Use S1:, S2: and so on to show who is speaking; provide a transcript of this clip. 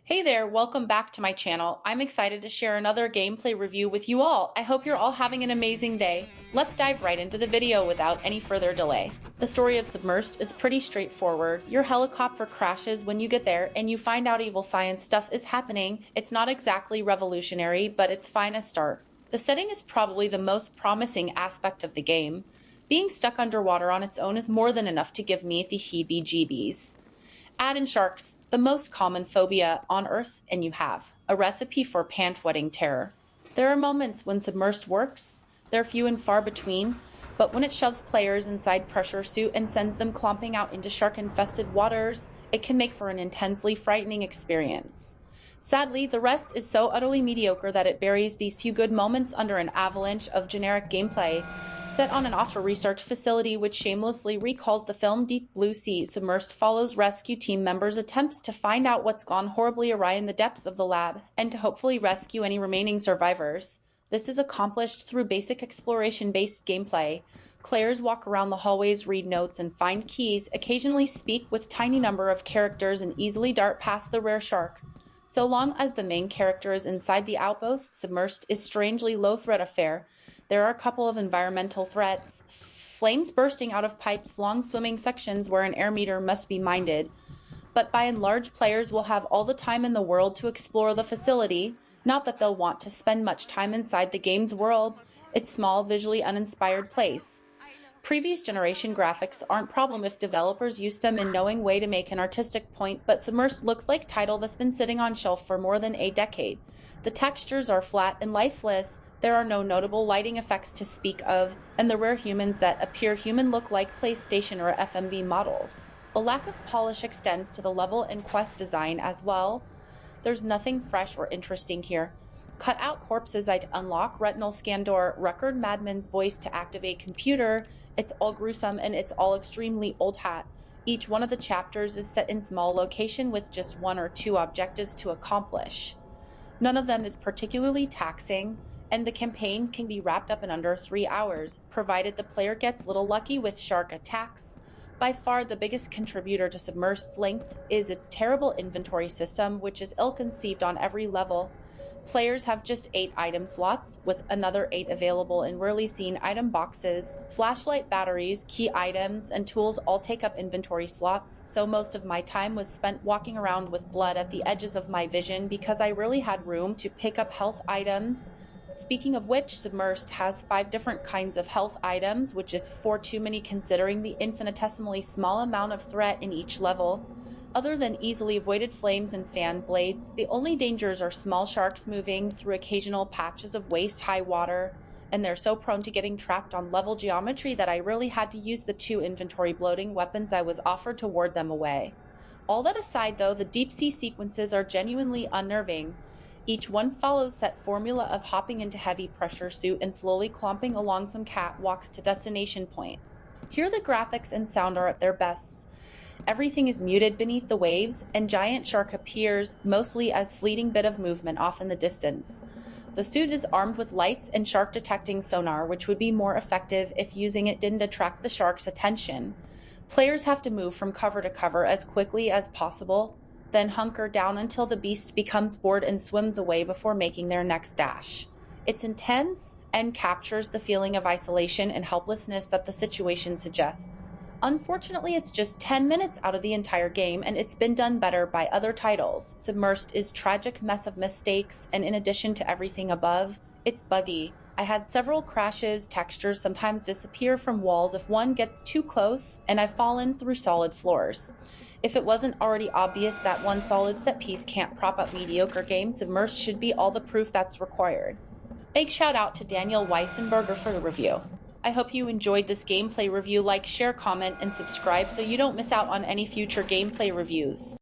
S1: Hey there, welcome back to my channel. I'm excited to share another gameplay review with you all. I hope you're all having an amazing day. Let's dive right into the video without any further delay. The story of Submersed is pretty straightforward. Your helicopter crashes when you get there and you find out evil science stuff is happening. It's not exactly revolutionary, but it's fine as start. The setting is probably the most promising aspect of the game. Being stuck underwater on its own is more than enough to give me the heebie-jeebies. Add in sharks, the most common phobia on Earth, and you have a recipe for pant-wetting terror. There are moments when Submersed works. They're few and far between, but when it shoves players inside pressure suit and sends them clomping out into shark-infested waters, it can make for an intensely frightening experience. Sadly, the rest is so utterly mediocre that it buries these few good moments under an avalanche of generic gameplay. Set on an off-research facility which shamelessly recalls the film Deep Blue Sea, Submersed follows rescue team members' attempts to find out what's gone horribly awry in the depths of the lab, and to hopefully rescue any remaining survivors. This is accomplished through basic exploration-based gameplay. Players walk around the hallways, read notes, and find keys, occasionally speak with tiny number of characters, and easily dart past the rare shark. So long as the main character is inside the outpost, Submersed is strangely low-threat affair. There are a couple of environmental threats, flames bursting out of pipes, long swimming sections where an air meter must be minded. But by and large, players will have all the time in the world to explore the facility. Not that they'll want to spend much time inside the game's world. It's small, visually uninspired place. Previous generation graphics aren't a problem if developers use them in knowing way to make an artistic point, but Submersed looks like title that's been sitting on shelf for more than a decade. The textures are flat and lifeless, there are no notable lighting effects to speak of, and the rare humans that appear human look like PlayStation or FMV models. A lack of polish extends to the level and quest design as well. There's nothing fresh or interesting here. Cut out corpses to unlock, retinal scan door, record madman's voice to activate computer. It's all gruesome and it's all extremely old hat. Each one of the chapters is set in small location with just one or two objectives to accomplish. None of them is particularly taxing, and the campaign can be wrapped up in under 3 hours, provided the player gets little lucky with shark attacks. By far the biggest contributor to Submersed's length is its terrible inventory system, which is ill-conceived on every level. Players have just 8 item slots, with another 8 available in rarely seen item boxes. Flashlight batteries, key items, and tools all take up inventory slots, so most of my time was spent walking around with blood at the edges of my vision because I rarely had room to pick up health items. Speaking of which, Submersed has 5 different kinds of health items, which is 4 too many considering the infinitesimally small amount of threat in each level. Other than easily avoided flames and fan blades, the only dangers are small sharks moving through occasional patches of waist-high water, and they're so prone to getting trapped on level geometry that I really had to use the 2 inventory bloating weapons I was offered to ward them away. All that aside though, the deep-sea sequences are genuinely unnerving. Each one follows set formula of hopping into heavy pressure suit and slowly clomping along some catwalks to destination point. Here the graphics and sound are at their best. Everything is muted beneath the waves, and giant shark appears mostly as fleeting bit of movement off in the distance. The suit is armed with lights and shark detecting sonar, which would be more effective if using it didn't attract the shark's attention. Players have to move from cover to cover as quickly as possible, then hunker down until the beast becomes bored and swims away before making their next dash. It's intense and captures the feeling of isolation and helplessness that the situation suggests. Unfortunately, it's just 10 minutes out of the entire game, and it's been done better by other titles. Submersed is a tragic mess of mistakes, and in addition to everything above, it's buggy. I had several crashes, textures sometimes disappear from walls if one gets too close, and I've fallen through solid floors. If it wasn't already obvious that one solid set piece can't prop up mediocre games, Submersed should be all the proof that's required. Big shout out to Daniel Weissenberger for the review. I hope you enjoyed this gameplay review. Like, share, comment, and subscribe so you don't miss out on any future gameplay reviews.